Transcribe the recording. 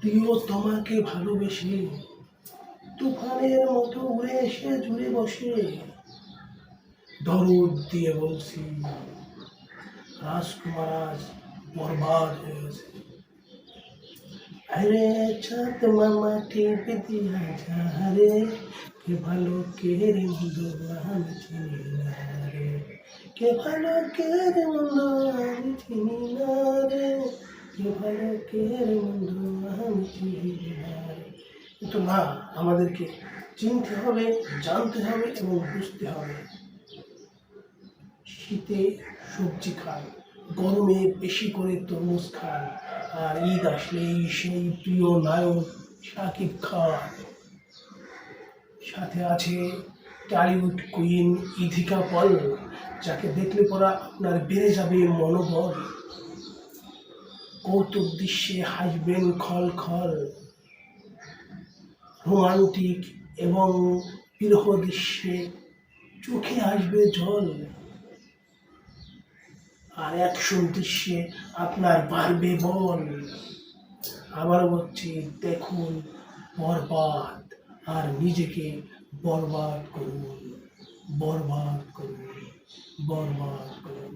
তুইও তোমাকে ভালোবেসে তুফানের মতো উড়ে এসে জুড়ে বসে দরদ দিয়ে বলছি রাজকুমার আজ বরবাদ হয়ে গেছে। আরে চাঁদ মামা টিপ দিয়া ঝারে কে ভালো কে রে মন্দ আমি চিনি না রে, কে ভালো কে রে মন্দ আমি চিনি না রে, কে ভালো কে রে মন্দ আমি চিনি না রে। কিন্তু না, আমাদেরকে চিনতে হবে, জানতে হবে এবং বুঝতে হবে। শীতে সবজি খান, গরমে বেশি করে তরমুজ খান, আর ঈদ আসলেই সেই প্রিয় নায়ক শাকিব খান, সাথে আছে টলিউড কুইন ইথিকা পল, যাকে দেখলে পরা আপনার বেড়ে যাবে মনোবল। কৌতুক দৃশ্যে হাসবেন খল খল, রোমান্টিক এবং বিরহ দৃশ্যে চোখে আসবে জল, আর অ্যাকশন দৃশ্যে আপনার বাড়বে বল। আবার বলছি, দেখুন বরবাদ আর নিজেকে বরবাদ করুন, বরবাদ করুন, বরবাদ করুন।